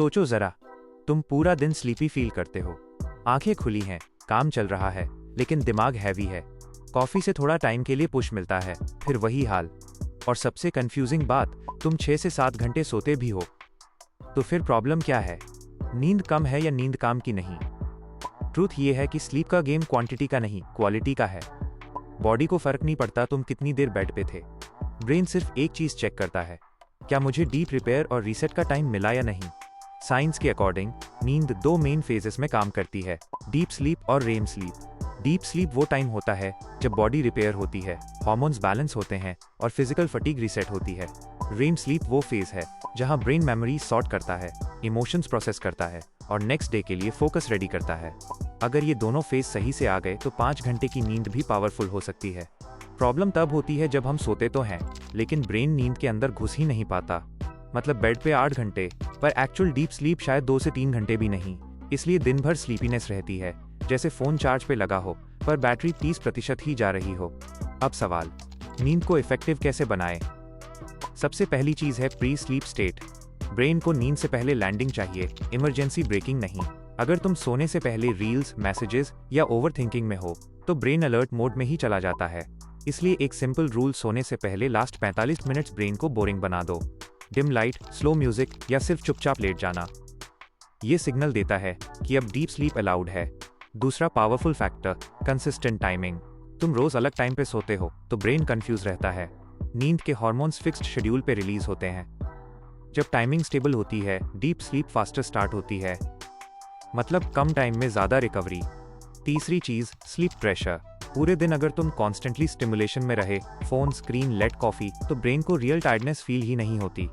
सोचो जरा, तुम पूरा दिन स्लीपी फील करते हो, आंखें खुली हैं, काम चल रहा है, लेकिन दिमाग हैवी है। कॉफी से थोड़ा टाइम के लिए पुश मिलता है, फिर वही हाल। और सबसे कंफ्यूजिंग बात, तुम 6 से 7 घंटे सोते भी हो। तो फिर प्रॉब्लम क्या है? नींद कम है या नींद काम की नहीं? ट्रूथ ये है कि स्लीप का गेम क्वांटिटी का नहीं, क्वालिटी का है। बॉडी को फर्क नहीं पड़ता तुम कितनी देर बेड पे थे। ब्रेन सिर्फ एक चीज चेक करता है, क्या मुझे डीप रिपेयर और रीसेट का टाइम मिला या नहीं। साइंस के अकॉर्डिंग नींद 2 मेन फेजेस में काम करती है, डीप स्लीप और रेम स्लीप। डीप स्लीप वो टाइम होता है जब बॉडी रिपेयर होती है, हार्मोन्स बैलेंस होते हैं और फिजिकल फटीग रीसेट होती है। रेम स्लीप वो फेज है जहां ब्रेन मेमोरी सॉर्ट करता है, इमोशंस प्रोसेस करता है और नेक्स्ट डे के लिए फोकस रेडी करता है। अगर ये दोनों फेज सही से आ गए तो 5 घंटे की नींद भी पावरफुल हो सकती है। प्रॉब्लम तब होती है जब हम सोते तो हैं, लेकिन ब्रेन नींद के अंदर घुस ही नहीं पाता। मतलब बेड पे 8 घंटे, पर एक्चुअल डीप स्लीप शायद 2 से 3 घंटे भी नहीं। इसलिए दिन भर स्लीपीनेस रहती है, जैसे फोन चार्ज पे लगा हो पर बैटरी 30% ही जा रही हो। अब सवाल, नींद को इफेक्टिव कैसे बनाएं? सबसे पहली चीज है प्री स्लीप स्टेट। ब्रेन को नींद से पहले लैंडिंग चाहिए, इमरजेंसी ब्रेकिंग नहीं। अगर तुम सोने से पहले रील्स, मैसेजेस या ओवर थिंकिंग में हो तो ब्रेन अलर्ट मोड में ही चला जाता है। इसलिए एक सिंपल रूल, सोने से पहले लास्ट 45 मिनट्स ब्रेन को बोरिंग बना दो। डिम लाइट, स्लो म्यूजिक या सिर्फ चुपचाप लेट जाना। ये सिग्नल देता है कि अब डीप स्लीप अलाउड है। दूसरा पावरफुल फैक्टर, कंसिस्टेंट टाइमिंग। तुम रोज अलग टाइम पे सोते हो तो ब्रेन कंफ्यूज रहता है। नींद के हार्मोन्स फिक्स्ड शेड्यूल पे रिलीज होते हैं। जब टाइमिंग स्टेबल होती है, डीप स्लीप फास्टर स्टार्ट होती है, मतलब कम टाइम में ज्यादा रिकवरी। तीसरी चीज, स्लीप प्रेशर। पूरे दिन अगर तुम कॉन्स्टेंटली स्टिमुलेशन में रहे, फोन, स्क्रीन, लेट, कॉफी, तो ब्रेन को रियल टायर्डनेस फील ही नहीं होती।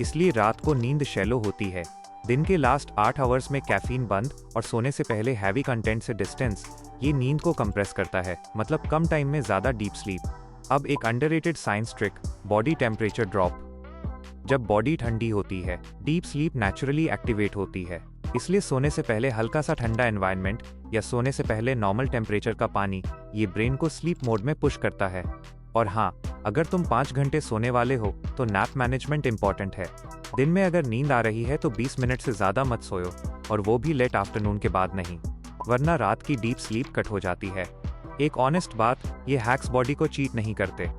इसलिए रात को नींद शैलो होती है। दिन के लास्ट 8 आवर्स में कैफीन बंद और सोने से पहले हैवी कंटेंट से डिस्टेंस, ये नींद को कंप्रेस करता है, मतलब कम टाइम में ज्यादा डीप स्लीप। अब एक underrated science trick, body temperature drop. जब बॉडी ठंडी होती है, डीप स्लीप नेचुरली एक्टिवेट होती है। इसलिए सोने से पहले हल्का सा ठंडा एनवायरनमेंट या सोने से पहले नॉर्मल टेम्परेचर का पानी, ये ब्रेन को स्लीप मोड में पुश करता है। और हाँ, अगर तुम 5 घंटे सोने वाले हो तो नैप मैनेजमेंट इंपॉर्टेंट है। दिन में अगर नींद आ रही है तो 20 मिनट से ज्यादा मत सोयो, और वो भी लेट आफ्टरनून के बाद नहीं, वरना रात की डीप स्लीप कट हो जाती है। एक ऑनेस्ट बात, ये हैक्स बॉडी को चीट नहीं करते,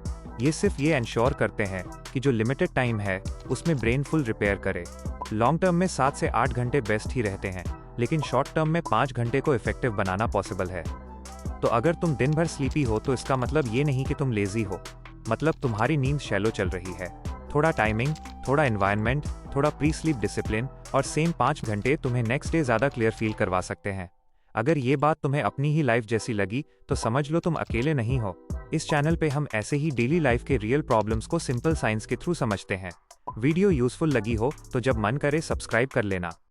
ये सिर्फ ये इंश्योर करते हैं कि जो लिमिटेड टाइम है उसमें ब्रेन फुल रिपेयर करे। लॉन्ग टर्म में 7 से 8 घंटे बेस्ट ही रहते हैं, लेकिन शॉर्ट टर्म में 5 घंटे को इफेक्टिव बनाना पॉसिबल है। तो अगर तुम दिन भर स्लीपी हो तो इसका मतलब ये नहीं कि तुम लेजी हो, मतलब तुम्हारी नींद शैलो चल रही है। थोड़ा टाइमिंग, थोड़ा एनवायरनमेंट, थोड़ा प्री स्लीप डिसिप्लिन और सेम 5 घंटे तुम्हें नेक्स्ट डे ज्यादा क्लियर फील करवा सकते हैं। अगर ये बात तुम्हें अपनी ही लाइफ जैसी लगी तो समझ लो तुम अकेले नहीं हो। इस चैनल पे हम ऐसे ही डेली लाइफ के रियल प्रॉब्लम्स को सिंपल साइंस के थ्रू समझते हैं। वीडियो यूजफुल लगी हो तो जब मन करे सब्सक्राइब कर लेना।